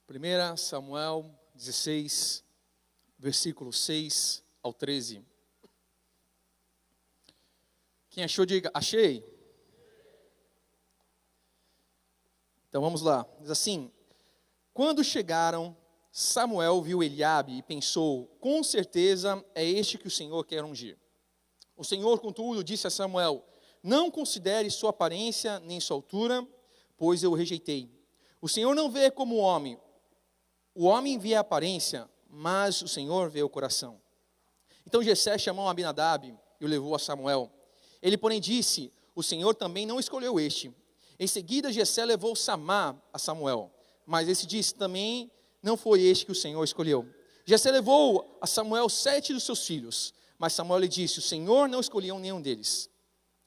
1 Samuel 16, versículo 6 ao 13. Quem achou, diga, achei. Então vamos lá. Diz assim: quando chegaram, Samuel viu Eliabe e pensou, com certeza é este que o Senhor quer ungir. O Senhor, contudo, disse a Samuel: não considere sua aparência nem sua altura, pois eu o rejeitei. O Senhor não vê como o homem vê a aparência, mas o Senhor vê o coração. Então Jessé chamou Abinadab e o levou a Samuel. Ele, porém, disse: o Senhor também não escolheu este. Em seguida, Jessé levou Samá a Samuel, mas esse disse: também não foi este que o Senhor escolheu. Jessé levou a Samuel 7 dos seus filhos, mas Samuel lhe disse: o Senhor não escolheu nenhum deles.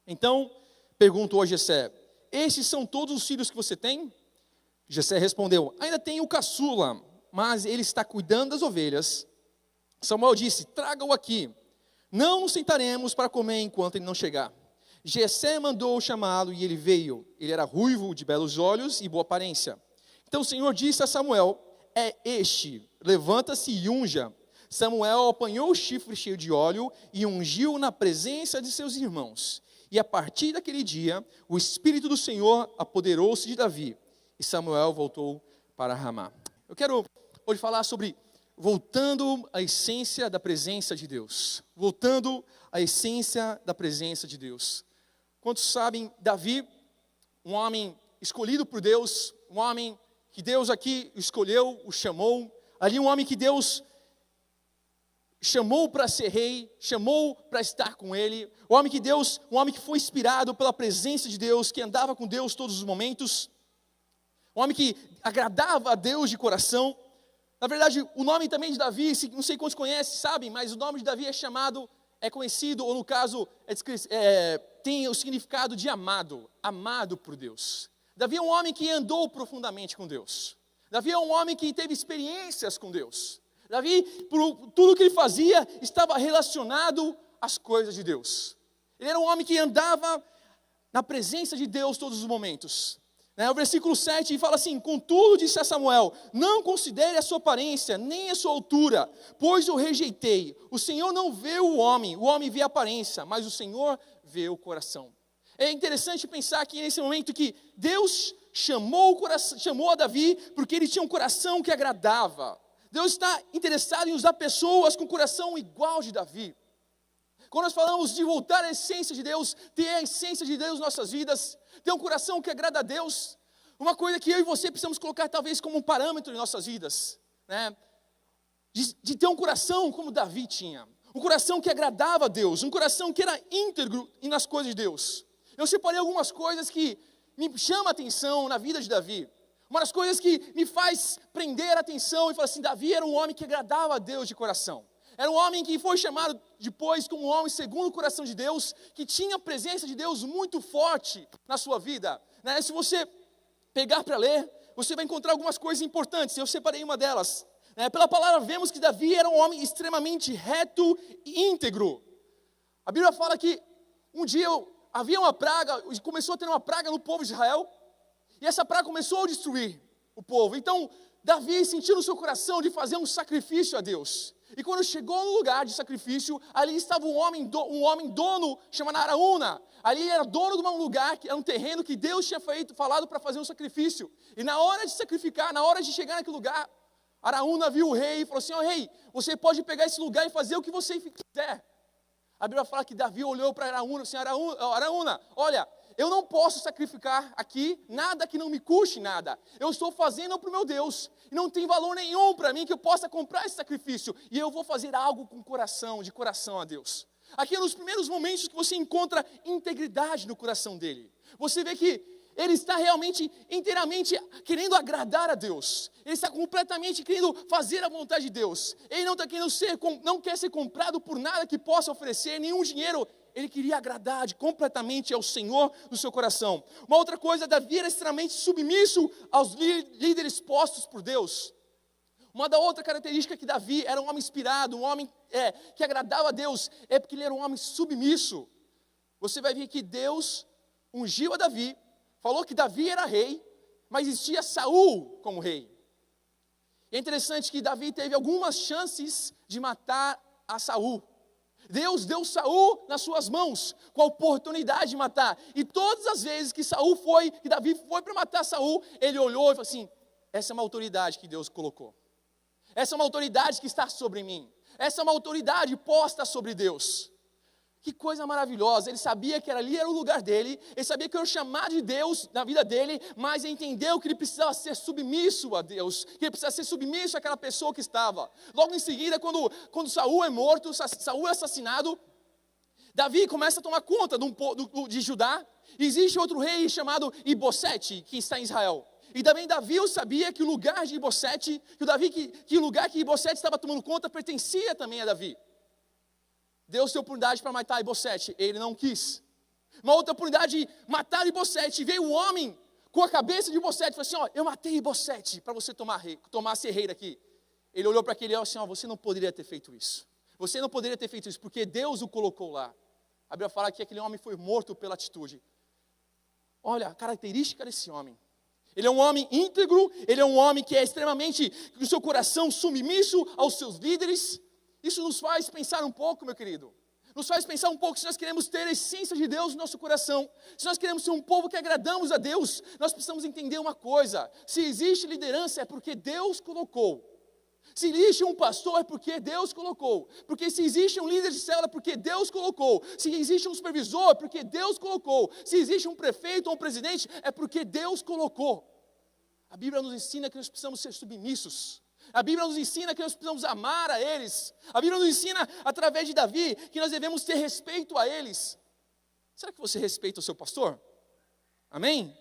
Então perguntou a Jessé: estes são todos os filhos que você tem? Jessé respondeu: ainda tenho o caçula, mas ele está cuidando das ovelhas. Samuel disse: traga-o aqui, não nos sentaremos para comer enquanto ele não chegar. Jessé mandou chamá-lo e ele veio. Ele era ruivo, de belos olhos e boa aparência. Então o Senhor disse a Samuel: é este, levanta-se e unja. Samuel apanhou o chifre cheio de óleo e ungiu na presença de seus irmãos. E a partir daquele dia, o Espírito do Senhor apoderou-se de Davi. E Samuel voltou para Ramá. Eu quero hoje falar sobre voltando à essência da presença de Deus. Voltando à essência da presença de Deus. Quantos sabem, Davi, um homem escolhido por Deus, um homem que Deus aqui escolheu, o chamou, ali um homem que Deus chamou para ser rei, chamou para estar com ele, um homem que foi inspirado pela presença de Deus, que andava com Deus todos os momentos, um homem que agradava a Deus de coração. Na verdade, o nome também de Davi, não sei quantos conhecem, sabem, mas o nome de Davi é conhecido, ou no caso, tem o significado de amado, amado por Deus. Davi é um homem que andou profundamente com Deus. Davi é um homem que teve experiências com Deus. Davi, por tudo que ele fazia, estava relacionado às coisas de Deus. Ele era um homem que andava na presença de Deus todos os momentos. O versículo 7 fala assim: contudo, disse a Samuel, não considere a sua aparência, nem a sua altura, pois eu rejeitei. O Senhor não vê o homem vê a aparência, mas o Senhor vê o coração. É interessante pensar aqui nesse momento que Deus chamou a Davi, porque ele tinha um coração que agradava. Deus está interessado em usar pessoas com coração igual de Davi. Quando nós falamos de voltar à essência de Deus, ter a essência de Deus em nossas vidas, ter um coração que agrada a Deus, uma coisa que eu e você precisamos colocar talvez como um parâmetro em nossas vidas, de ter um coração como Davi tinha, um coração que agradava a Deus, um coração que era íntegro nas coisas de Deus. Eu separei algumas coisas que me chamam a atenção na vida de Davi. Uma das coisas que me faz prender a atenção e falar assim: Davi era um homem que agradava a Deus de coração. Era um homem que foi chamado depois como um homem segundo o coração de Deus, que tinha a presença de Deus muito forte na sua vida. Se você pegar para ler, você vai encontrar algumas coisas importantes. Eu separei uma delas. Pela palavra vemos que Davi era um homem extremamente reto e íntegro. A Bíblia fala que um dia havia uma praga, começou a ter uma praga no povo de Israel, e essa praga começou a destruir o povo. Então, Davi sentiu no seu coração de fazer um sacrifício a Deus. E quando chegou no lugar de sacrifício, ali estava um homem dono, chamado Araúna. Ali era dono de um lugar, que era um terreno que Deus tinha falado para fazer um sacrifício. E na hora de sacrificar, na hora de chegar naquele lugar, Araúna viu o rei e falou assim: rei, você pode pegar esse lugar e fazer o que você quiser. A Bíblia fala que Davi olhou para Araúna e disse assim: Araúna, olha, eu não posso sacrificar aqui nada que não me custe nada. Eu estou fazendo para o meu Deus. E não tem valor nenhum para mim que eu possa comprar esse sacrifício. E eu vou fazer algo com coração, de coração a Deus. Aqui é nos primeiros momentos que você encontra integridade no coração dele. Você vê que ele está realmente, inteiramente querendo agradar a Deus. Ele está completamente querendo fazer a vontade de Deus. Ele não está querendo não quer ser comprado por nada que possa oferecer, nenhum dinheiro. Ele queria agradar completamente ao Senhor do seu coração. Uma outra coisa, Davi era extremamente submisso aos líderes postos por Deus. Uma da outra característica que Davi era um homem inspirado, um homem que agradava a Deus, é porque ele era um homem submisso. Você vai ver que Deus ungiu a Davi, falou que Davi era rei, mas existia Saul como rei. E é interessante que Davi teve algumas chances de matar a Saul. Deus deu Saul nas suas mãos, com a oportunidade de matar. E todas as vezes que Davi foi para matar Saul, ele olhou e falou assim: essa é uma autoridade que Deus colocou. Essa é uma autoridade que está sobre mim. Essa é uma autoridade posta sobre Deus. Que coisa maravilhosa. Ele sabia que ali era o lugar dele. Ele sabia que era o chamado de Deus na vida dele. Mas entendeu que ele precisava ser submisso a Deus. Que ele precisava ser submisso àquela pessoa que estava. Logo em seguida, quando Saul é morto, Saul é assassinado, Davi começa a tomar conta de Judá. Existe outro rei chamado Ibosete, que está em Israel. E também Davi sabia que o lugar de Ibosete, que o lugar que Ibosete estava tomando conta pertencia também a Davi. Deus deu oportunidade para matar Ibosete, ele não quis. Uma outra oportunidade de matar Ibosete, veio o homem com a cabeça de Ibosete e falou assim: ó, eu matei Ibosete para você tomar ser rei daqui. Ele olhou para aquele e falou assim: ó, você não poderia ter feito isso. Você não poderia ter feito isso, porque Deus o colocou lá. A Bíblia fala que aquele homem foi morto pela atitude. Olha a característica desse homem. Ele é um homem íntegro, ele é um homem que é extremamente, com o seu coração submisso aos seus líderes. Isso nos faz pensar um pouco, meu querido. Nos faz pensar um pouco, se nós queremos ter a essência de Deus no nosso coração, se nós queremos ser um povo que agradamos a Deus, nós precisamos entender uma coisa: se existe liderança é porque Deus colocou. Se existe um pastor é porque Deus colocou. Porque se existe um líder de célula é porque Deus colocou. Se existe um supervisor é porque Deus colocou. Se existe um prefeito ou um presidente é porque Deus colocou. A Bíblia nos ensina que nós precisamos ser submissos. A Bíblia nos ensina que nós precisamos amar a eles. A Bíblia nos ensina, através de Davi, que nós devemos ter respeito a eles. Será que você respeita o seu pastor? Amém?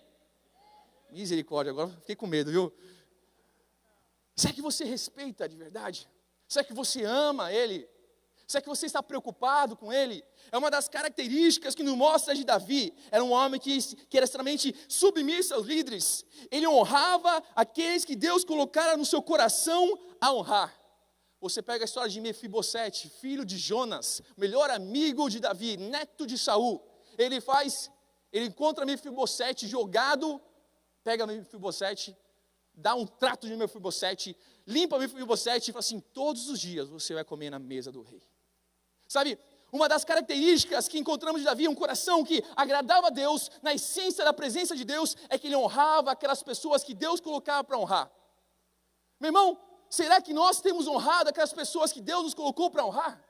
Misericórdia, agora fiquei com medo, viu? Será que você respeita de verdade? Será que você ama ele? Será que você está preocupado com ele? É uma das características que nos mostra de Davi. Era um homem que era extremamente submisso aos líderes. Ele honrava aqueles que Deus colocara no seu coração a honrar. Você pega a história de Mefibosete, filho de Jonas, melhor amigo de Davi, neto de Saul. Ele encontra Mefibosete jogado, pega Mefibosete, dá um trato de Mefibosete, limpa Mefibosete e fala assim: todos os dias você vai comer na mesa do rei. Sabe, uma das características que encontramos de Davi, um coração que agradava a Deus, na essência da presença de Deus, é que ele honrava aquelas pessoas que Deus colocava para honrar. Meu irmão, será que nós temos honrado aquelas pessoas que Deus nos colocou para honrar?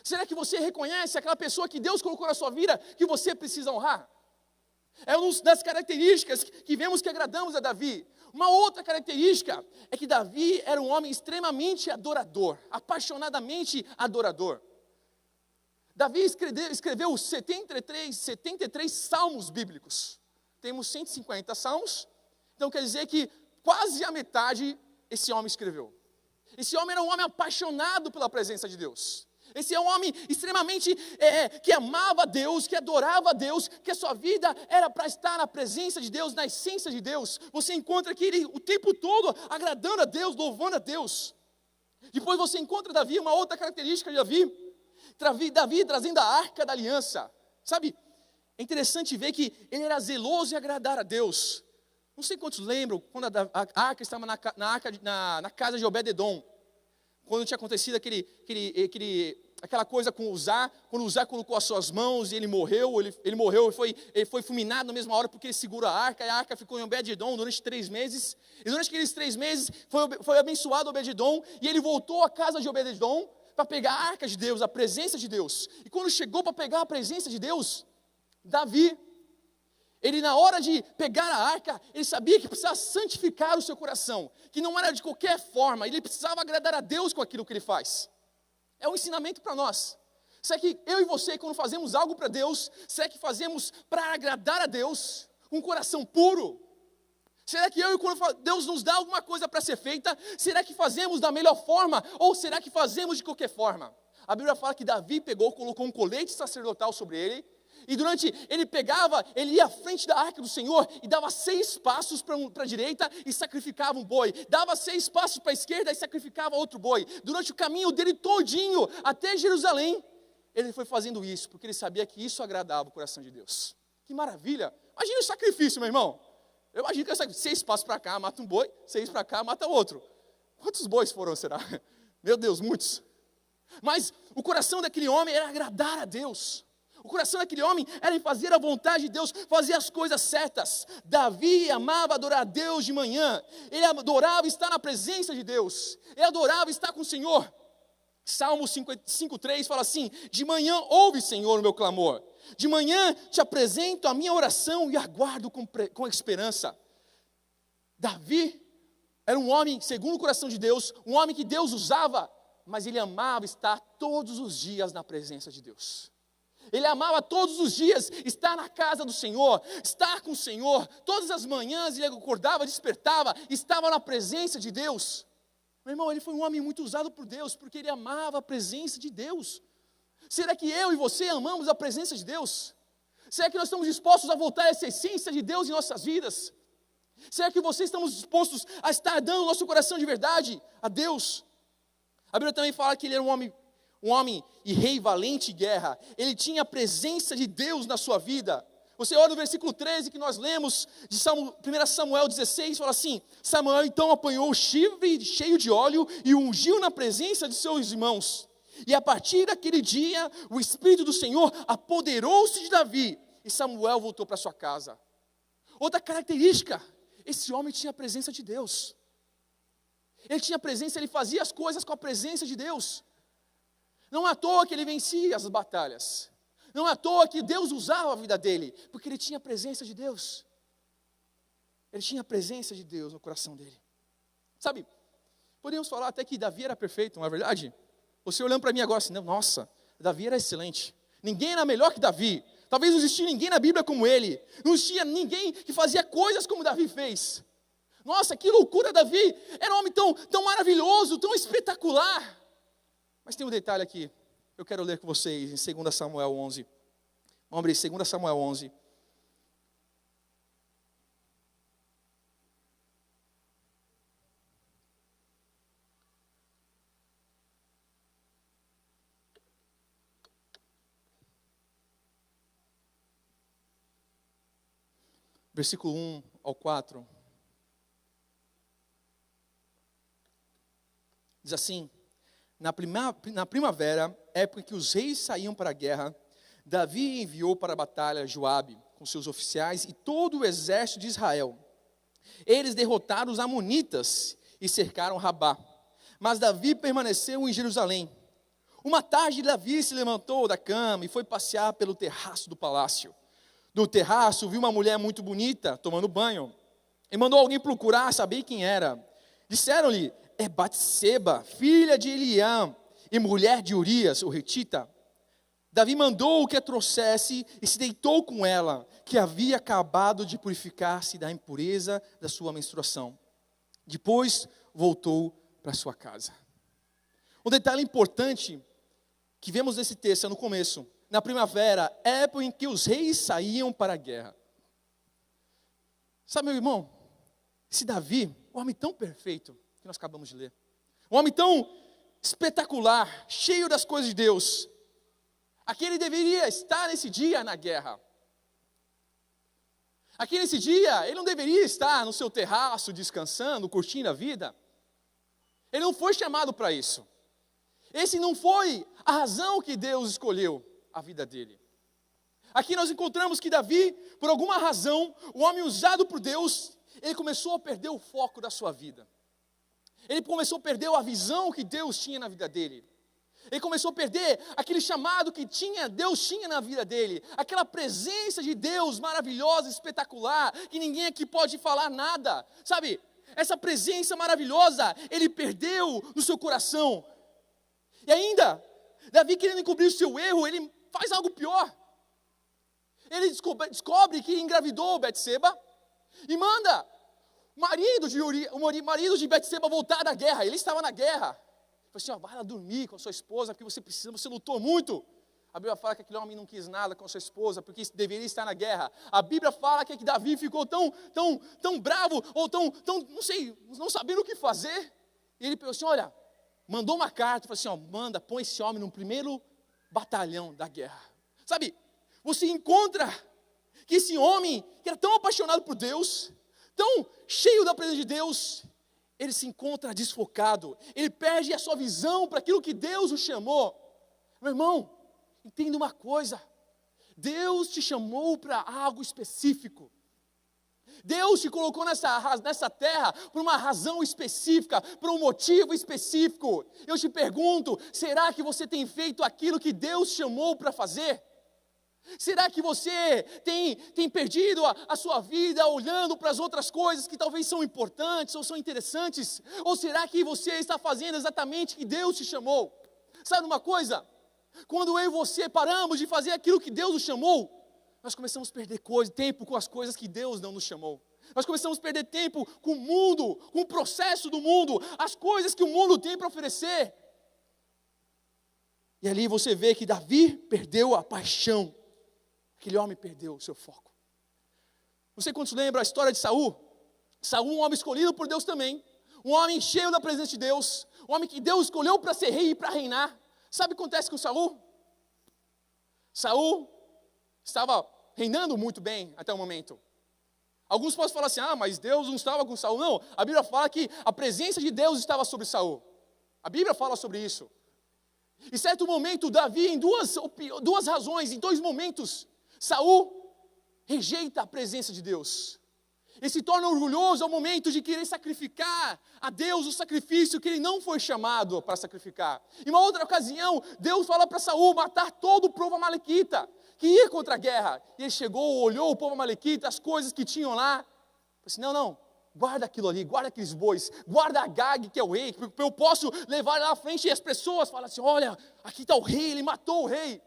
Será que você reconhece aquela pessoa que Deus colocou na sua vida, que você precisa honrar? É uma das características que vemos que agradamos a Davi. Uma outra característica é que Davi era um homem extremamente adorador, apaixonadamente adorador. Davi escreveu 73 salmos bíblicos. Temos 150 salmos, então quer dizer que quase a metade esse homem escreveu. Esse homem era um homem apaixonado pela presença de Deus. Esse é um homem extremamente que amava a Deus, que adorava a Deus, que a sua vida era para estar na presença de Deus, na essência de Deus. Você encontra aqui ele o tempo todo agradando a Deus, louvando a Deus. Depois você encontra Davi, uma outra característica de Davi trazendo a arca da aliança. Sabe, é interessante ver que ele era zeloso em agradar a Deus. Não sei quantos lembram, quando a arca estava na casa de Obed-edom, quando tinha acontecido aquela coisa com Uzá, quando Uzá colocou as suas mãos e ele morreu e foi fulminado na mesma hora porque ele segurou a arca ficou em Obed-edom durante 3 meses, e durante aqueles 3 meses foi abençoado Obed-edom, e ele voltou à casa de Obed-edom para pegar a arca de Deus, a presença de Deus. E quando chegou para pegar a presença de Deus, Davi, ele na hora de pegar a arca, ele sabia que precisava santificar o seu coração, que não era de qualquer forma, ele precisava agradar a Deus com aquilo que ele faz. É um ensinamento para nós. Será que eu e você, quando fazemos algo para Deus, será que fazemos para agradar a Deus, com um coração puro? Será que quando Deus nos dá alguma coisa para ser feita, será que fazemos da melhor forma, ou será que fazemos de qualquer forma? A Bíblia fala que Davi colocou um colete sacerdotal sobre ele, e ele ia à frente da arca do Senhor e dava 6 passos para a direita e sacrificava um boi. Dava 6 passos para a esquerda e sacrificava outro boi. Durante o caminho dele todinho até Jerusalém, ele foi fazendo isso, porque ele sabia que isso agradava o coração de Deus. Que maravilha! Imagina o sacrifício, meu irmão. Eu imagino que 6 passos para cá, mata um boi, 6 para cá, mata outro. Quantos bois foram, será? Meu Deus, muitos. Mas o coração daquele homem era agradar a Deus. O coração daquele homem era em fazer a vontade de Deus, fazer as coisas certas. Davi amava adorar a Deus de manhã. Ele adorava estar na presença de Deus. Ele adorava estar com o Senhor. Salmo 5:3 fala assim: de manhã ouve, Senhor, o meu clamor. De manhã te apresento a minha oração e aguardo com esperança. Davi era um homem segundo o coração de Deus, um homem que Deus usava, mas ele amava estar todos os dias na presença de Deus. Ele amava todos os dias estar na casa do Senhor, estar com o Senhor. Todas as manhãs ele acordava, despertava, estava na presença de Deus. Meu irmão, ele foi um homem muito usado por Deus, porque ele amava a presença de Deus. Será que eu e você amamos a presença de Deus? Será que nós estamos dispostos a voltar a essa essência de Deus em nossas vidas? Será que você estamos dispostos a estar dando o nosso coração de verdade a Deus? A Bíblia também fala que ele era um homem e rei valente em guerra. Ele tinha a presença de Deus na sua vida. Você olha no versículo 13 que nós lemos, de 1 Samuel 16, fala assim: Samuel então apanhou o chifre cheio de óleo e o ungiu na presença de seus irmãos. E a partir daquele dia, o Espírito do Senhor apoderou-se de Davi, e Samuel voltou para sua casa. Outra característica, esse homem tinha a presença de Deus. Ele tinha presença, ele fazia as coisas com a presença de Deus. Não é à toa que ele vencia as batalhas. Não é à toa que Deus usava a vida dele, porque ele tinha a presença de Deus. Ele tinha a presença de Deus no coração dele. Sabe, podemos falar até que Davi era perfeito, não é verdade? Você olhando para mim agora assim, nossa, Davi era excelente. Ninguém era melhor que Davi. Talvez não existia ninguém na Bíblia como ele. Não existia ninguém que fazia coisas como Davi fez. Nossa, que loucura, Davi. Era um homem tão maravilhoso, tão espetacular. Mas tem um detalhe aqui. Eu quero ler com vocês em 2 Samuel 11. Vamos abrir 2 Samuel 11. Versículo 1 ao 4. Diz assim: na primavera, época em que os reis saíam para a guerra, Davi enviou para a batalha Joabe, com seus oficiais e todo o exército de Israel. Eles derrotaram os amonitas e cercaram Rabá. Mas Davi permaneceu em Jerusalém. Uma tarde, Davi se levantou da cama e foi passear pelo terraço do palácio. Do terraço, viu uma mulher muito bonita tomando banho. E mandou alguém procurar saber quem era. Disseram-lhe: é Batseba, filha de Eliam, e mulher de Urias, o Hetita. Davi mandou que a trouxesse e se deitou com ela, que havia acabado de purificar-se da impureza da sua menstruação. Depois voltou para sua casa. Um detalhe importante que vemos nesse texto, no começo: na primavera, época em que os reis saíam para a guerra. Sabe, meu irmão, esse Davi, um homem tão perfeito, que nós acabamos de ler, um homem tão espetacular, cheio das coisas de Deus, aqui ele deveria estar nesse dia na guerra. Aqui nesse dia, ele não deveria estar no seu terraço, descansando, curtindo a vida. Ele não foi chamado para isso. Esse não foi a razão que Deus escolheu a vida dele. Aqui nós encontramos que Davi, por alguma razão, o homem usado por Deus, ele começou a perder o foco da sua vida. Ele começou a perder a visão que Deus tinha na vida dele. Ele começou a perder aquele chamado que Deus tinha na vida dele. Aquela presença de Deus maravilhosa, espetacular, que ninguém aqui pode falar nada. Sabe, essa presença maravilhosa, ele perdeu no seu coração. E ainda, Davi, querendo encobrir o seu erro, ele faz algo pior. Ele descobre que engravidou Batseba e manda o marido de Batseba voltar da guerra. Ele estava na guerra. Ele falou assim: vai lá dormir com a sua esposa, porque você lutou muito. A Bíblia fala que aquele homem não quis nada com a sua esposa, porque deveria estar na guerra. A Bíblia fala que Davi ficou tão bravo, ou não sabendo o que fazer. E ele pensou assim: olha, mandou uma carta, falou assim: põe esse homem no primeiro batalhão da guerra. Sabe, você encontra que esse homem, que era tão apaixonado por Deus, tão cheio da presença de Deus, ele se encontra desfocado, ele perde a sua visão para aquilo que Deus o chamou. Meu irmão, entenda uma coisa, Deus te chamou para algo específico. Deus te colocou nessa terra por uma razão específica, por um motivo específico. Eu te pergunto, será que você tem feito aquilo que Deus chamou para fazer? Será que você tem perdido a sua vida olhando para as outras coisas que talvez são importantes ou são interessantes? Ou será que você está fazendo exatamente o que Deus te chamou? Sabe uma coisa? Quando eu e você paramos de fazer aquilo que Deus nos chamou, nós começamos a perder tempo com as coisas que Deus não nos chamou. Nós começamos a perder tempo com o mundo, com o processo do mundo, as coisas que o mundo tem para oferecer. E ali você vê que Davi perdeu a paixão. Aquele homem perdeu o seu foco. Não sei quantos lembram a história de Saul. Saul, um homem escolhido por Deus também. Um homem cheio da presença de Deus. Um homem que Deus escolheu para ser rei e para reinar. Sabe o que acontece com Saul? Saul estava reinando muito bem até o momento. Alguns podem falar assim, mas Deus não estava com Saul. Não, a Bíblia fala que a presença de Deus estava sobre Saul. A Bíblia fala sobre isso. Em certo momento, Davi, em duas razões, em 2 momentos, Saul rejeita a presença de Deus. Ele se torna orgulhoso ao momento de querer sacrificar a Deus o sacrifício que ele não foi chamado para sacrificar. Em uma outra ocasião, Deus fala para Saul matar todo o povo amalequita, que ia contra a guerra. E ele chegou, olhou o povo amalequita, as coisas que tinham lá. Disse, não, guarda aquilo ali, guarda aqueles bois, guarda Agag, que é o rei, porque eu posso levar lá à frente e as pessoas falam assim, olha, aqui está o rei, ele matou o rei.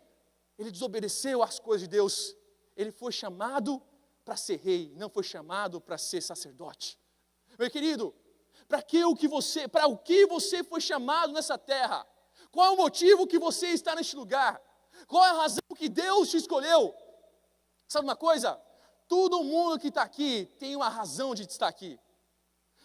Ele desobedeceu às coisas de Deus. Ele foi chamado para ser rei, não foi chamado para ser sacerdote. Meu querido, para o que você foi chamado nessa terra? Qual é o motivo que você está neste lugar? Qual é a razão que Deus te escolheu? Sabe uma coisa? Todo mundo que está aqui tem uma razão de estar aqui.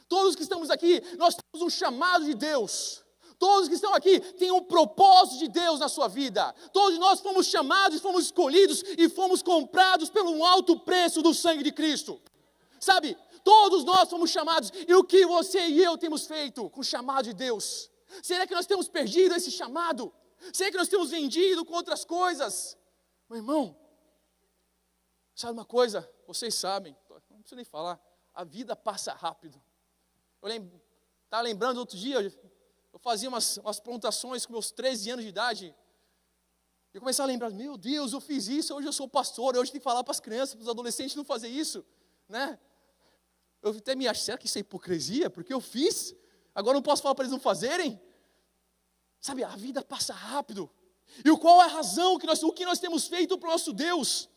Todos que estamos aqui, nós temos um chamado de Deus. Todos que estão aqui têm um propósito de Deus na sua vida. Todos nós fomos chamados, fomos escolhidos e fomos comprados pelo um alto preço do sangue de Cristo. Sabe, todos nós fomos chamados. E o que você e eu temos feito com o chamado de Deus? Será que nós temos perdido esse chamado? Será que nós temos vendido com outras coisas? Meu irmão, sabe uma coisa? Vocês sabem, não preciso nem falar, a vida passa rápido. Eu estava lembrando outro dia, eu fazia umas plantações com meus 13 anos de idade. Eu comecei a lembrar, meu Deus, eu fiz isso, hoje eu sou pastor, hoje tem que falar para as crianças, para os adolescentes não fazer isso, né? Eu até me acho, será que isso é hipocrisia? Porque eu fiz, agora não posso falar para eles não fazerem? Sabe, a vida passa rápido. E qual é a razão, o que nós temos feito para o nosso Deus?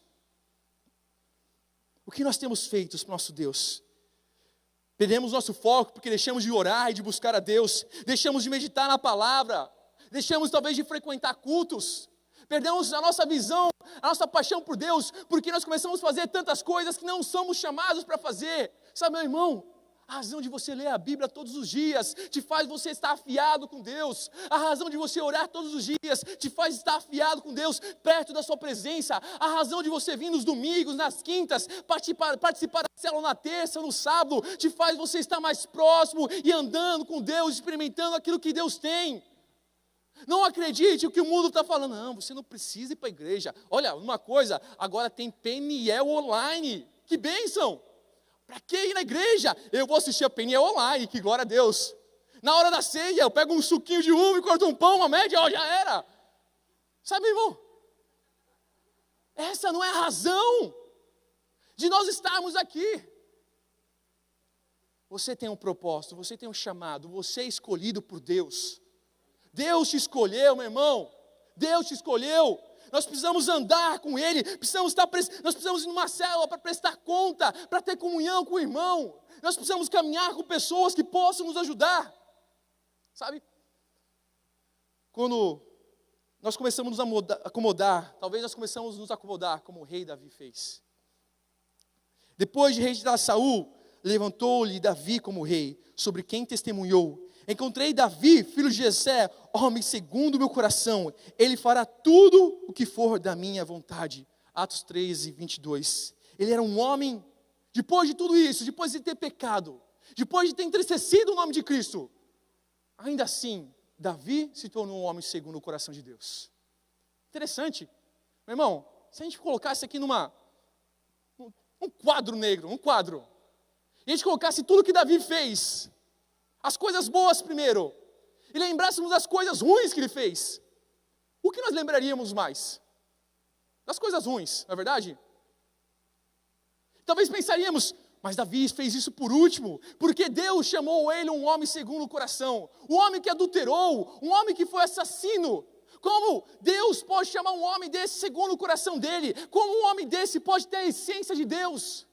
O que nós temos feito para o nosso Deus? Perdemos nosso foco porque deixamos de orar e de buscar a Deus. Deixamos de meditar na palavra. Deixamos talvez de frequentar cultos. Perdemos a nossa visão, a nossa paixão por Deus, porque nós começamos a fazer tantas coisas que não somos chamados para fazer. Sabe, meu irmão, a razão de você ler a Bíblia todos os dias te faz você estar afiado com Deus. A razão de você orar todos os dias te faz estar afiado com Deus, perto da sua presença. A razão de você vir nos domingos, nas quintas, participar da célula na terça, no sábado, te faz você estar mais próximo e andando com Deus, experimentando aquilo que Deus tem. Não acredite o que o mundo está falando. Não, você não precisa ir para a igreja. Olha, uma coisa, agora tem PNL online. Que bênção! Para que ir na igreja? Eu vou assistir a PNL online, que glória a Deus. Na hora da ceia, eu pego um suquinho de uva e corto um pão, uma média, já era. Sabe, irmão? Essa não é a razão de nós estarmos aqui. Você tem um propósito, você tem um chamado, você é escolhido por Deus. Deus te escolheu, meu irmão. Deus te escolheu. Nós precisamos andar com Ele, nós precisamos ir numa célula para prestar conta, para ter comunhão com o irmão. Nós precisamos caminhar com pessoas que possam nos ajudar. Sabe? Quando nós começamos a nos acomodar, talvez nós começamos a nos acomodar, como o rei Davi fez. Depois de rejeitar Saul, levantou-lhe Davi como rei, sobre quem testemunhou: encontrei Davi, filho de Jessé, homem segundo o meu coração, ele fará tudo o que for da minha vontade. Atos 13, 22. Ele era um homem, depois de tudo isso, depois de ter pecado, depois de ter entristecido o nome de Cristo, ainda assim, Davi se tornou um homem segundo o coração de Deus. Interessante. Meu irmão, se a gente colocasse aqui um quadro negro, e a gente colocasse tudo que Davi fez, as coisas boas primeiro, e lembrássemos das coisas ruins que ele fez, o que nós lembraríamos mais? Das coisas ruins, não é verdade? Talvez pensaríamos, mas Davi fez isso por último, porque Deus chamou ele um homem segundo o coração, um homem que adulterou, um homem que foi assassino. Como Deus pode chamar um homem desse segundo o coração dele? Como um homem desse pode ter a essência de Deus?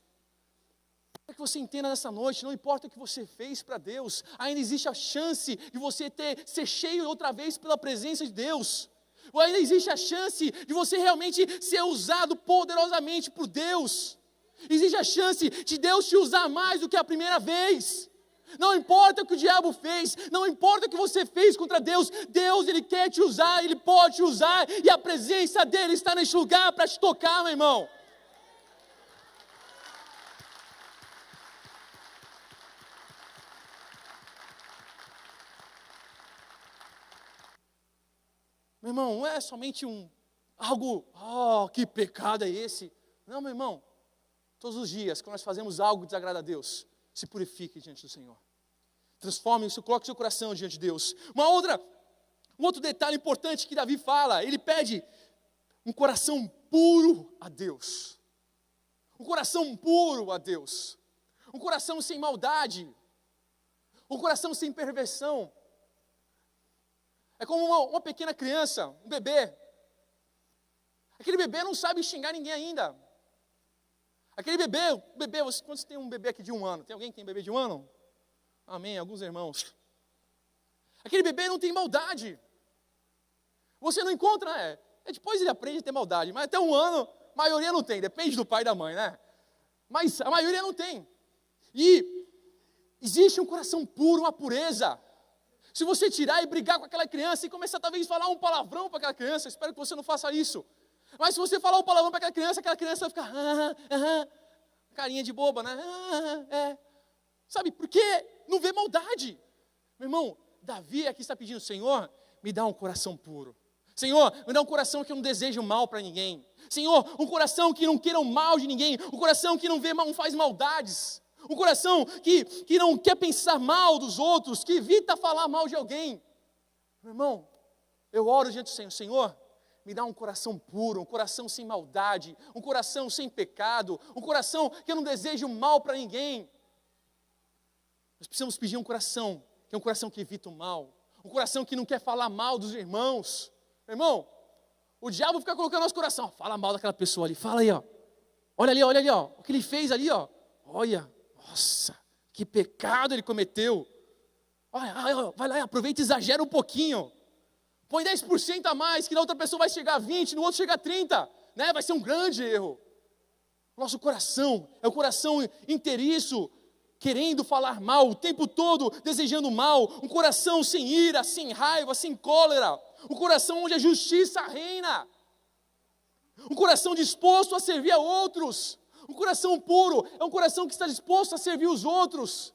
Para que você entenda nessa noite, não importa o que você fez para Deus, ainda existe a chance de você ser cheio outra vez pela presença de Deus. Ou ainda existe a chance de você realmente ser usado poderosamente por Deus. Existe a chance de Deus te usar mais do que a primeira vez. Não importa o que o diabo fez, não importa o que você fez contra Deus, Deus, Ele quer te usar, Ele pode te usar, e a presença dEle está neste lugar para te tocar, meu irmão. Meu irmão, não é somente algo, que pecado é esse? Não, meu irmão, todos os dias, quando nós fazemos algo que desagrada a Deus, se purifique diante do Senhor. Transforme isso, coloque seu coração diante de Deus. Um outro detalhe importante que Davi fala, ele pede um coração puro a Deus. Um coração puro a Deus. Um coração sem maldade. Um coração sem perversão. É como uma pequena criança, um bebê. Aquele bebê não sabe xingar ninguém ainda. Aquele bebê, quando você tem um bebê aqui de 1 ano, tem alguém que tem bebê de 1 ano? Amém, alguns irmãos. Aquele bebê não tem maldade. Você não encontra, depois ele aprende a ter maldade, mas até 1 ano, a maioria não tem, depende do pai e da mãe, né? Mas a maioria não tem. E existe um coração puro, uma pureza. Se você tirar e brigar com aquela criança e começar talvez a falar um palavrão para aquela criança, espero que você não faça isso. Mas se você falar um palavrão para aquela criança vai ficar, carinha de boba, né? Sabe, porque não vê maldade. Meu irmão, Davi aqui está pedindo, Senhor, me dá um coração puro. Senhor, me dá um coração que eu não desejo mal para ninguém. Senhor, um coração que não queira o mal de ninguém. Um coração que não faz maldades. Um coração que não quer pensar mal dos outros, que evita falar mal de alguém. Meu irmão, eu oro diante do Senhor, Senhor, me dá um coração puro, um coração sem maldade, um coração sem pecado, um coração que eu não desejo mal para ninguém. Nós precisamos pedir um coração, que é um coração que evita o mal, um coração que não quer falar mal dos irmãos. Meu irmão, o diabo fica colocando no nosso coração, fala mal daquela pessoa ali, fala aí, ó. Olha ali, ó, o que ele fez ali, ó. Olha, nossa, que pecado ele cometeu. Olha, vai lá, aproveita e exagera um pouquinho. Põe 10% a mais, que na outra pessoa vai chegar a 20, no outro chega a 30, né? Vai ser um grande erro. Nosso coração é um coração inteiriço, querendo falar mal, o tempo todo desejando mal, um coração sem ira, sem raiva, sem cólera, um coração onde a justiça reina, um coração disposto a servir a outros, um coração puro, é um coração que está disposto a servir os outros,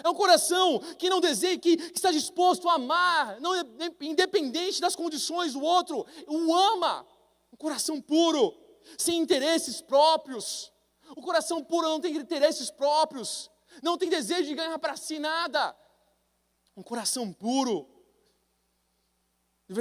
é um coração que não deseja, que está disposto a amar, não, independente das condições do outro, o ama, um coração puro, sem interesses próprios, o coração puro não tem interesses próprios, não tem desejo de ganhar para si nada, um coração puro.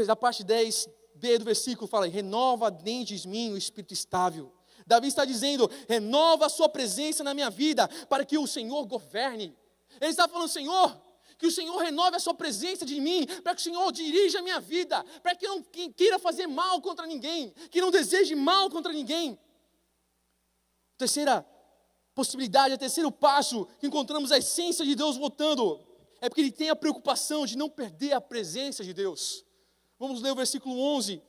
Da parte 10b do versículo fala, renova dentro de mim o espírito estável. Davi está dizendo, renova a sua presença na minha vida, para que o Senhor governe. Ele está falando, Senhor, que o Senhor renove a sua presença de mim, para que o Senhor dirija a minha vida, para que eu não queira fazer mal contra ninguém, que não deseje mal contra ninguém. Terceira possibilidade, o terceiro passo que encontramos a essência de Deus voltando, é porque ele tem a preocupação de não perder a presença de Deus. Vamos ler o versículo 11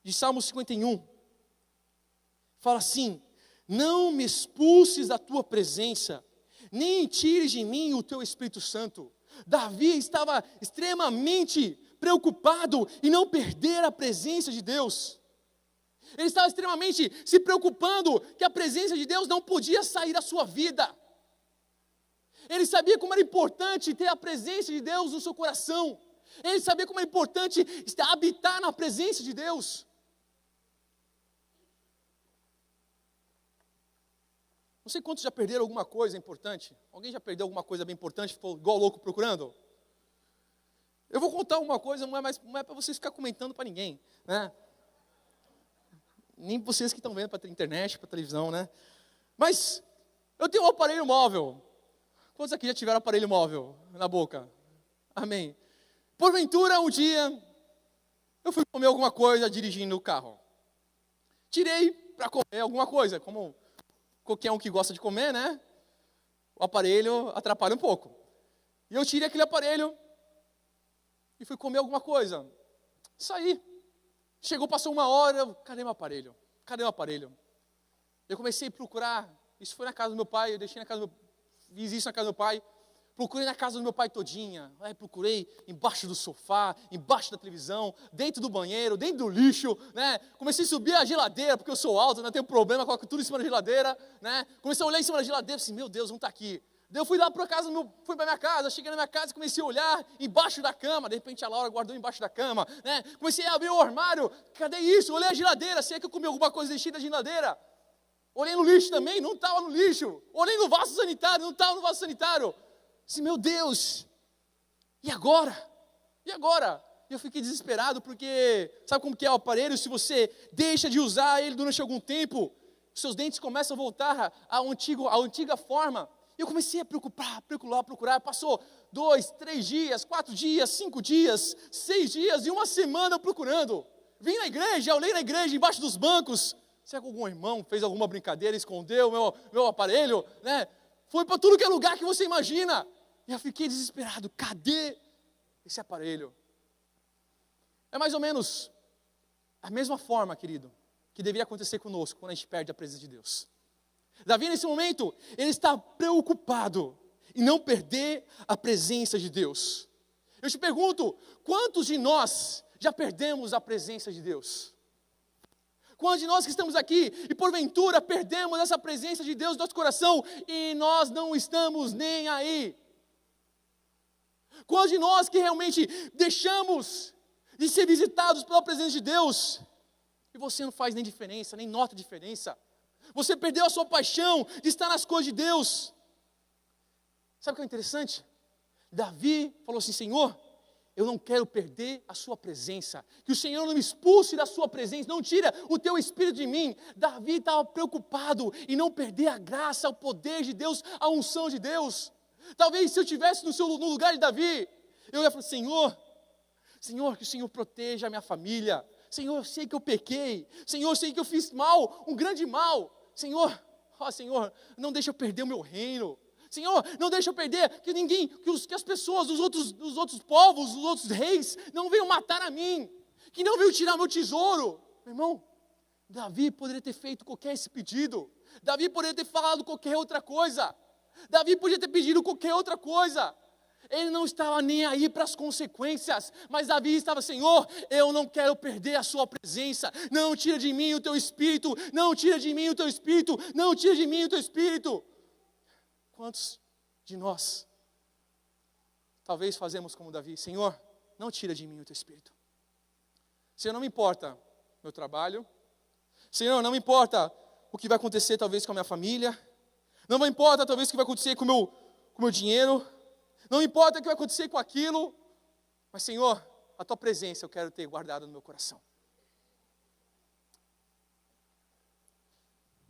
de Salmo 51. Fala assim, não me expulses da tua presença, nem tires de mim o teu Espírito Santo. Davi estava extremamente preocupado em não perder a presença de Deus. Ele estava extremamente se preocupando que a presença de Deus não podia sair da sua vida. Ele sabia como era importante ter a presença de Deus no seu coração. Ele sabia como é importante habitar na presença de Deus. Não sei quantos já perderam alguma coisa importante. Alguém já perdeu alguma coisa bem importante, ficou igual louco procurando? Eu vou contar uma coisa, não é para vocês ficar comentando para ninguém, né? Nem vocês que estão vendo para a internet, para a televisão, né? Mas eu tenho um aparelho móvel. Quantos aqui já tiveram aparelho móvel na boca? Amém. Porventura, um dia, eu fui comer alguma coisa dirigindo o carro. Tirei para comer alguma coisa, como qualquer um que gosta de comer, né? O aparelho atrapalha um pouco. E eu tirei aquele aparelho e fui comer alguma coisa. Saí. Chegou, passou uma hora, cadê meu aparelho? Cadê meu aparelho? Eu comecei a procurar, isso foi na casa do meu pai, eu deixei na casa do meu, fiz isso na casa do meu pai, procurei na casa do meu pai todinha, aí procurei embaixo do sofá, embaixo da televisão, dentro do banheiro, dentro do lixo, né? Comecei a subir a geladeira, porque eu sou alto, não tenho problema, coloco tudo em cima da geladeira, né? Comecei a olhar em cima da geladeira, assim, meu Deus, não está aqui. Daí eu fui lá para casa, fui para minha casa, cheguei na minha casa e comecei a olhar embaixo da cama, de repente a Laura guardou embaixo da cama, né? Comecei a abrir o armário, cadê isso? Olhei a geladeira, sei que eu comi alguma coisa deixei da geladeira. Olhei no lixo também, não estava no lixo. Olhei no vaso sanitário, não estava no vaso sanitário. Assim, meu Deus, e agora? E agora? E eu fiquei desesperado porque, sabe como que é o aparelho? Se você deixa de usar ele durante algum tempo, seus dentes começam a voltar à antiga forma. E eu comecei a procurar, passou 2, 3 dias, 4 dias, 5 dias, 6 dias e uma semana procurando. Vim na igreja, olhei na igreja, embaixo dos bancos. Será que algum irmão fez alguma brincadeira, escondeu meu aparelho, né? Foi para tudo que é lugar que você imagina. E eu fiquei desesperado, cadê esse aparelho? É mais ou menos a mesma forma, querido, que deveria acontecer conosco quando a gente perde a presença de Deus. Davi, nesse momento, ele está preocupado em não perder a presença de Deus. Eu te pergunto, quantos de nós já perdemos a presença de Deus? Quantos de nós que estamos aqui e porventura perdemos essa presença de Deus no nosso coração e nós não estamos nem aí? Quantos de nós que realmente deixamos de ser visitados pela presença de Deus e você não faz nem diferença, nem nota diferença? Você perdeu a sua paixão de estar nas coisas de Deus. Sabe o que é interessante? Davi falou assim, Senhor, eu não quero perder a sua presença. Que o Senhor não me expulse da sua presença, não tira o teu espírito de mim. Davi estava preocupado em não perder a graça, o poder de Deus, a unção de Deus. Talvez se eu estivesse no lugar de Davi, eu ia falar, Senhor, que o Senhor proteja a minha família. Senhor, eu sei que eu pequei. Senhor, eu sei que eu fiz mal, um grande mal. Senhor, não deixa eu perder o meu reino. Senhor, não deixa eu perder, que as pessoas dos outros povos, dos outros reis, não venham matar a mim, que não venham tirar meu tesouro. Meu irmão, Davi poderia ter feito qualquer esse pedido. Davi poderia ter falado qualquer outra coisa. Davi podia ter pedido qualquer outra coisa. Ele não estava nem aí para as consequências, mas Davi estava, Senhor, eu não quero perder a sua presença, não tira de mim o teu espírito, não tira de mim o teu espírito, não tira de mim o teu espírito. Quantos de nós, talvez fazemos como Davi, Senhor, não tira de mim o teu espírito. Senhor, não me importa meu trabalho, Senhor, não me importa o que vai acontecer talvez com a minha família, não me importa talvez o que vai acontecer com o meu dinheiro, não importa o que vai acontecer com aquilo, mas Senhor, a tua presença eu quero ter guardada no meu coração.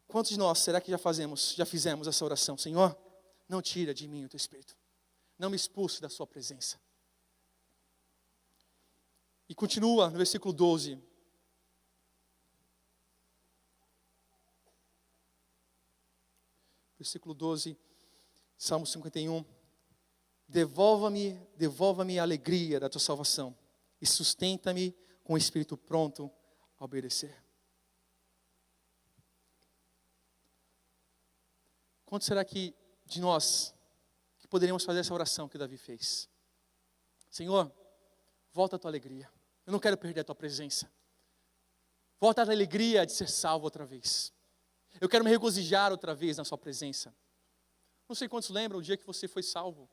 Quantos de nós será que já fizemos essa oração? Senhor, não tira de mim o teu espírito, não me expulse da sua presença. E continua no versículo 12. Versículo 12, Salmo 51. Devolva-me a alegria da tua salvação e sustenta-me com o espírito pronto a obedecer. Quanto será que de nós que poderíamos fazer essa oração que Davi fez? Senhor, volta a tua alegria. Eu não quero perder a tua presença. Volta a alegria de ser salvo outra vez. Eu quero me regozijar outra vez na sua presença. Não sei quantos lembram o dia que você foi salvo.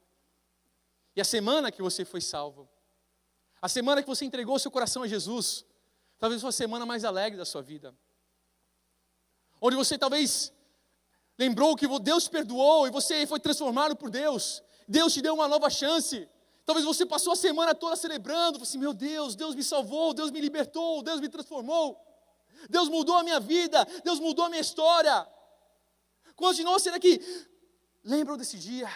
E a semana que você foi salvo. A semana que você entregou seu coração a Jesus. Talvez foi a semana mais alegre da sua vida. Onde você talvez lembrou que Deus te perdoou e você foi transformado por Deus. Deus te deu uma nova chance. Talvez você passou a semana toda celebrando. Falou assim, meu Deus, Deus me salvou, Deus me libertou, Deus me transformou. Deus mudou a minha vida, Deus mudou a minha história. Quantos de nós será que lembram desse dia?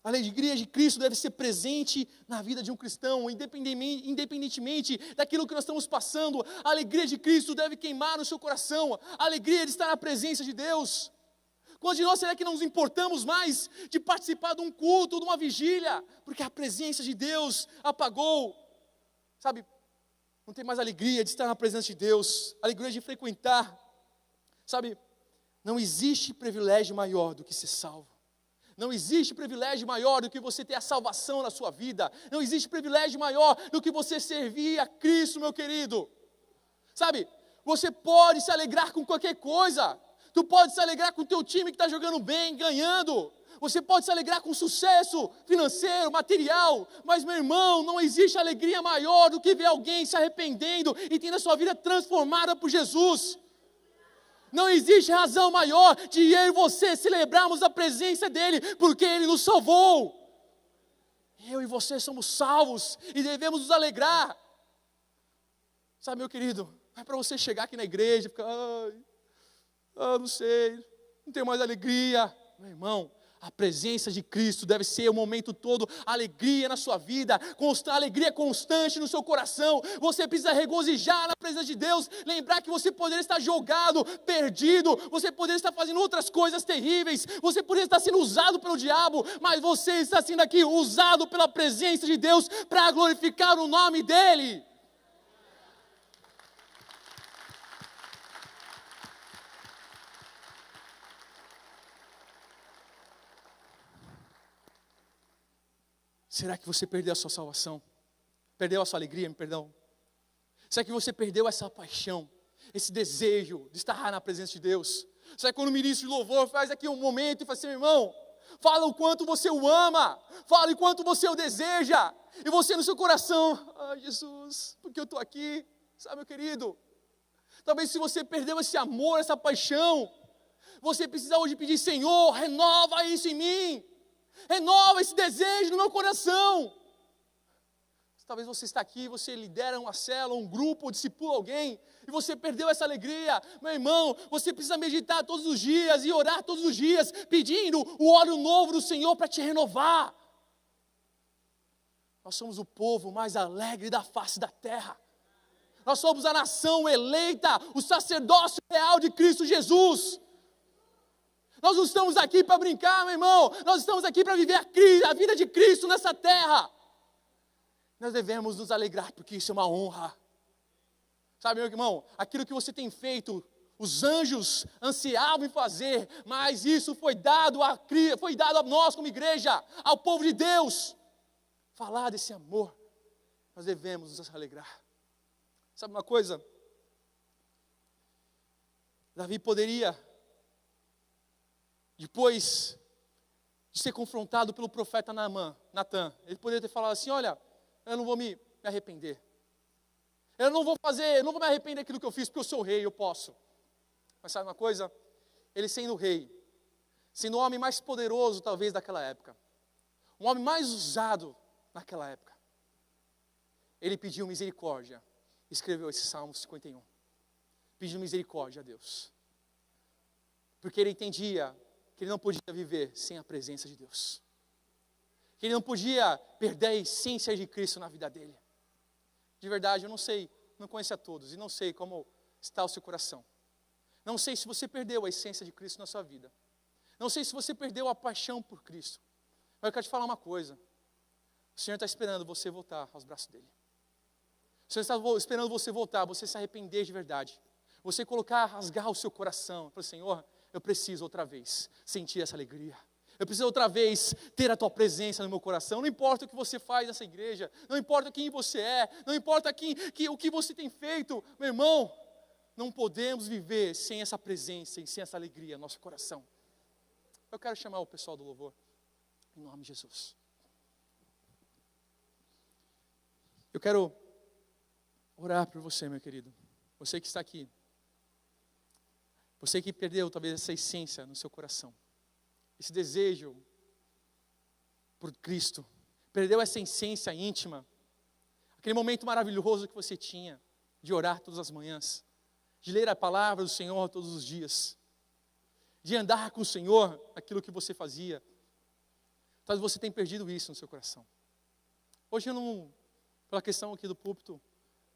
A alegria de Cristo deve ser presente na vida de um cristão, independentemente daquilo que nós estamos passando. A alegria de Cristo deve queimar no seu coração, a alegria de estar na presença de Deus. Quantos de nós será que não nos importamos mais de participar de um culto, de uma vigília, porque a presença de Deus apagou? Sabe, não tem mais alegria de estar na presença de Deus, alegria de frequentar. Sabe, não existe privilégio maior do que ser salvo. Não existe privilégio maior do que você ter a salvação na sua vida. Não existe privilégio maior do que você servir a Cristo, meu querido. Sabe, você pode se alegrar com qualquer coisa. Tu pode se alegrar com o teu time que está jogando bem, ganhando. Você pode se alegrar com sucesso financeiro, material. Mas, meu irmão, não existe alegria maior do que ver alguém se arrependendo e tendo a sua vida transformada por Jesus. Não existe razão maior de eu e você celebrarmos a presença dEle, porque Ele nos salvou. Eu e você somos salvos e devemos nos alegrar. Sabe, meu querido, não é para você chegar aqui na igreja e ficar, não sei, não tenho mais alegria. Meu irmão, a presença de Cristo deve ser o momento todo, alegria na sua vida, alegria constante no seu coração. Você precisa regozijar na presença de Deus, lembrar que você poderia estar jogado, perdido, você poderia estar fazendo outras coisas terríveis, você poderia estar sendo usado pelo diabo, mas você está sendo aqui usado pela presença de Deus para glorificar o nome dEle. Será que você perdeu a sua salvação? Perdeu a sua alegria, perdão? Será que você perdeu essa paixão, esse desejo de estar na presença de Deus? Será que quando o ministro de louvor faz aqui um momento e fala assim, meu irmão, fala o quanto você o ama, fala o quanto você o deseja, e você no seu coração, Jesus, porque eu estou aqui, sabe, meu querido? Talvez se você perdeu esse amor, essa paixão, você precisa hoje pedir, Senhor, renova isso em mim. Renova esse desejo no meu coração. Talvez você está aqui, você lidera uma célula, um grupo, discipula alguém, e você perdeu essa alegria. Meu irmão, você precisa meditar todos os dias e orar todos os dias, pedindo o óleo novo do Senhor para te renovar. Nós somos o povo mais alegre da face da terra. Nós somos a nação eleita, o sacerdócio real de Cristo Jesus. Nós não estamos aqui para brincar, meu irmão. Nós estamos aqui para viver a vida de Cristo nessa terra. Nós devemos nos alegrar, porque isso é uma honra. Sabe, meu irmão, aquilo que você tem feito, os anjos ansiavam em fazer, mas isso foi dado a nós como igreja, ao povo de Deus. Falar desse amor, nós devemos nos alegrar. Sabe uma coisa? Davi poderia, depois de ser confrontado pelo profeta Natan, ele poderia ter falado assim, olha, eu não vou me arrepender. Eu não vou me arrepender daquilo que eu fiz, porque eu sou rei, eu posso. Mas sabe uma coisa? Ele sendo rei, sendo o homem mais poderoso talvez daquela época, o homem mais usado naquela época, ele pediu misericórdia, escreveu esse Salmo 51, pediu misericórdia a Deus, porque ele entendia que ele não podia viver sem a presença de Deus, que ele não podia perder a essência de Cristo na vida dele. De verdade, eu não sei, não conheço a todos, e não sei como está o seu coração, não sei se você perdeu a essência de Cristo na sua vida, não sei se você perdeu a paixão por Cristo, mas eu quero te falar uma coisa, o Senhor está esperando você voltar aos braços dele, o Senhor está esperando você voltar, você se arrepender de verdade, você rasgar o seu coração, para o Senhor, eu preciso outra vez sentir essa alegria. Eu preciso outra vez ter a tua presença no meu coração. Não importa o que você faz nessa igreja, não importa quem você é, não importa o que você tem feito, meu irmão, não podemos viver sem essa presença e sem essa alegria no nosso coração. Eu quero chamar o pessoal do louvor, em nome de Jesus. Eu quero orar por você, meu querido. Você que está aqui. Você que perdeu talvez essa essência no seu coração. Esse desejo por Cristo. Perdeu essa essência íntima. Aquele momento maravilhoso que você tinha de orar todas as manhãs. De ler a palavra do Senhor todos os dias. De andar com o Senhor, aquilo que você fazia. Talvez você tenha perdido isso no seu coração. Hoje eu não, pela questão aqui do púlpito,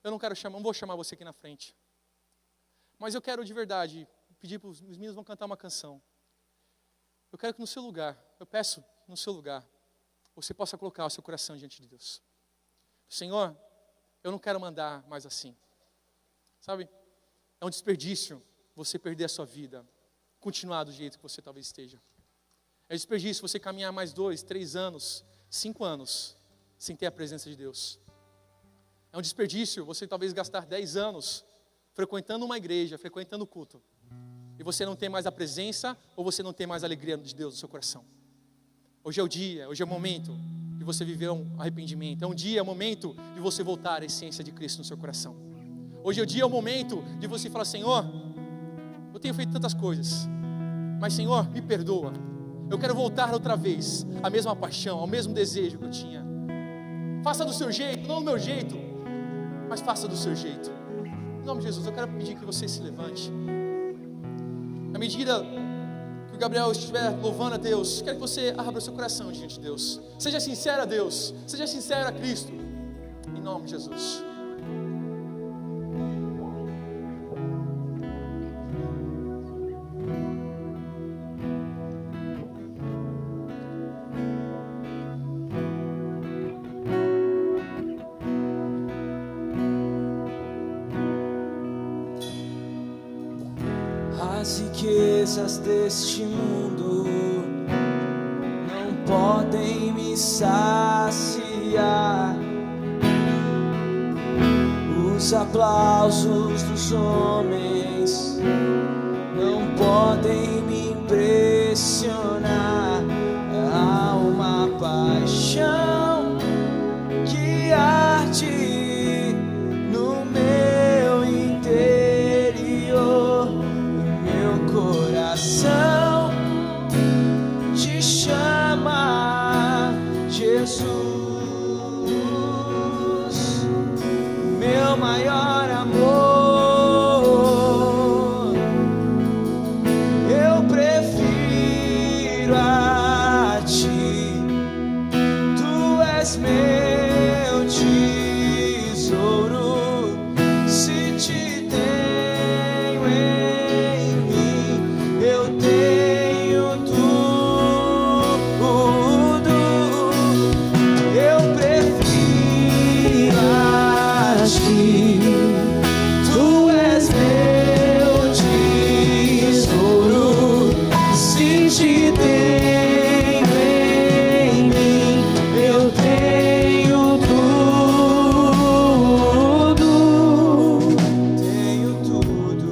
eu não quero chamar, não vou chamar você aqui na frente. Mas eu quero de verdade pedir para os meninos vão cantar uma canção. Eu quero que no seu lugar, eu peço no seu lugar, você possa colocar o seu coração diante de Deus. Senhor, eu não quero mandar mais assim. Sabe? É um desperdício você perder a sua vida, continuar do jeito que você talvez esteja. É desperdício você caminhar mais 2, 3 anos, 5 anos, sem ter a presença de Deus. É um desperdício você talvez gastar 10 anos frequentando uma igreja, frequentando o culto, e você não tem mais a presença, ou você não tem mais a alegria de Deus no seu coração. Hoje é o dia, hoje é o momento de você viver um arrependimento. É um dia, é o momento de você voltar à essência de Cristo no seu coração. Hoje é o dia, é o momento de você falar, Senhor, eu tenho feito tantas coisas, mas Senhor, me perdoa. Eu quero voltar outra vez à mesma paixão, ao mesmo desejo que eu tinha. Faça do seu jeito, não do meu jeito, mas faça do seu jeito. Em nome de Jesus, eu quero pedir que você se levante. À medida que o Gabriel estiver louvando a Deus, quero que você abra o seu coração diante de Deus. Seja sincero a Deus, seja sincero a Cristo. Em nome de Jesus. As riquezas deste mundo não podem me saciar. Os aplausos dos homens não podem me impressionar. Há uma paixão que arde no meu interior. Coração te chama, Jesus, meu maior amor. Eu prefiro a ti, tu és meu tesouro. Se te tenho em mim, eu tenho tudo. Eu prefiro a ti, tu és meu tesouro. Se te tenho em mim, eu tenho tudo. Tenho tudo.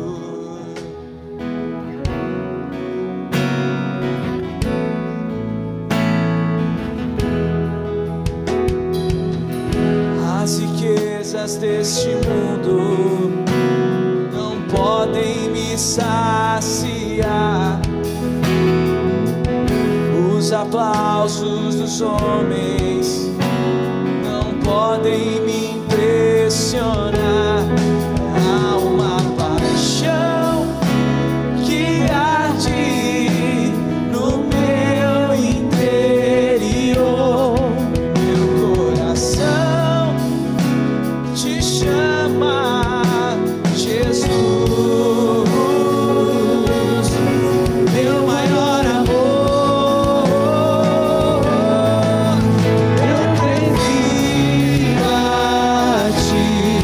As riquezas deste mundo não podem me saciar. Os aplausos dos homens não podem me impressionar. Há uma paixão que arde no meu interior. Meu coração te chama, Jesus, meu maior amor. Eu prefiro a ti,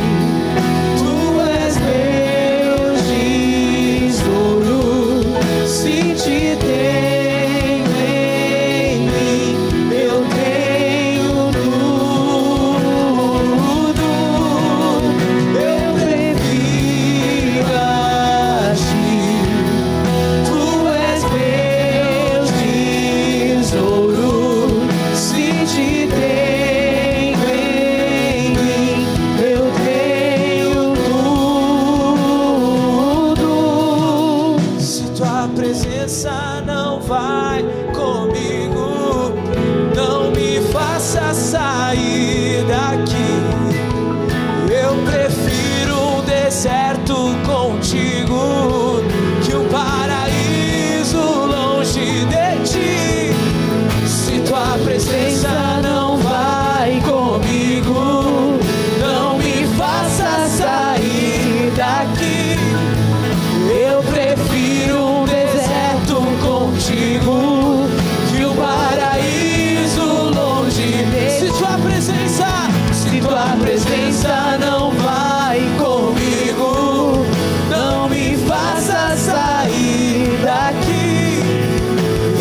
sair daqui. Eu prefiro um deserto contigo que um paraíso longe de ti. Se tua presença não vai comigo, não me faça sair daqui. Eu prefiro um deserto contigo que um paraíso longe de ti. Se tua presença não vai comigo, não me faça sair daqui.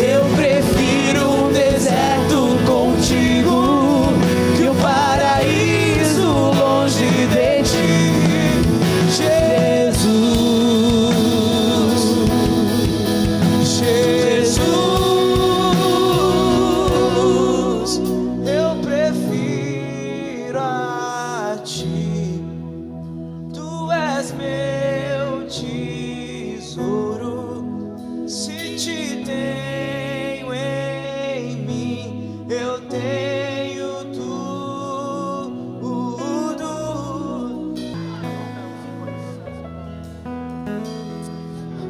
Eu prefiro um deserto contigo que um paraíso longe de ti. Jesus, eu prefiro a ti. Tu és meu tesouro. Se te tenho em mim, eu tenho tudo.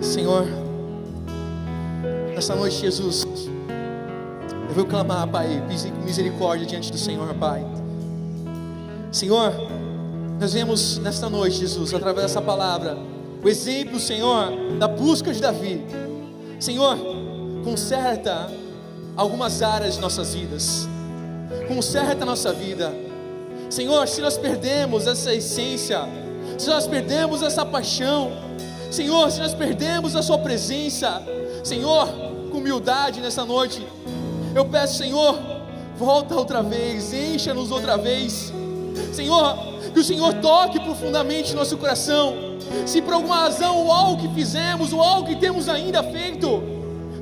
Senhor, nessa noite, Jesus, eu vou clamar, Pai, pedir misericórdia diante do Senhor, Pai. Senhor, nós vemos nesta noite, Jesus, através dessa palavra, o exemplo, Senhor, da busca de Davi. Senhor, conserta algumas áreas de nossas vidas, conserta a nossa vida. Senhor, se nós perdemos essa essência, se nós perdemos essa paixão, Senhor, se nós perdemos a sua presença, Senhor, com humildade nessa noite, eu peço, Senhor, volta outra vez, encha-nos outra vez. Senhor, que o Senhor toque profundamente nosso coração. Se por alguma razão, ou algo que fizemos, ou algo que temos ainda feito,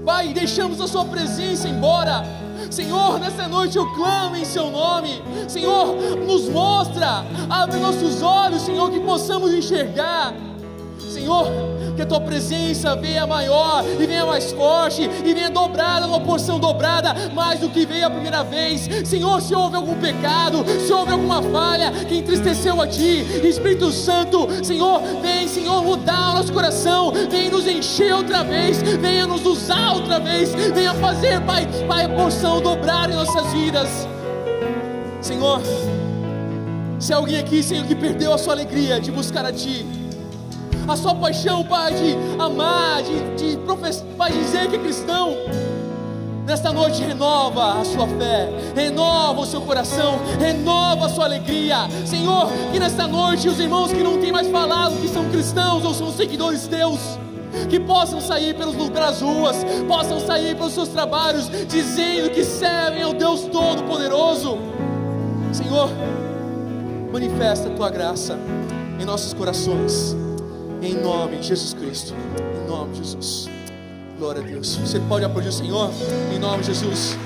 Pai, deixamos a sua presença embora, Senhor, nessa noite eu clamo em seu nome. Senhor, nos mostra, abre nossos olhos, Senhor, que possamos enxergar, Senhor, que a tua presença venha maior, e venha mais forte, e venha dobrada, uma porção dobrada, mais do que veio a primeira vez. Senhor, se houve algum pecado, se houve alguma falha que entristeceu a ti, Espírito Santo, Senhor, vem, Senhor, mudar o nosso coração, vem nos encher outra vez, venha nos usar outra vez, venha fazer, Pai, a porção dobrar em nossas vidas. Senhor, se há alguém aqui, Senhor, que perdeu a sua alegria de buscar a ti, a sua paixão, Pai, de amar, de professar, Pai, dizer que é cristão, nesta noite renova a sua fé, renova o seu coração, renova a sua alegria. Senhor, que nesta noite os irmãos que não têm mais falado que são cristãos ou são seguidores teus, que possam sair pelas ruas, possam sair pelos seus trabalhos, dizendo que servem ao Deus Todo-Poderoso. Senhor, manifesta a tua graça em nossos corações, em nome de Jesus Cristo, em nome de Jesus. Glória a Deus. Você pode aplaudir o Senhor, em nome de Jesus.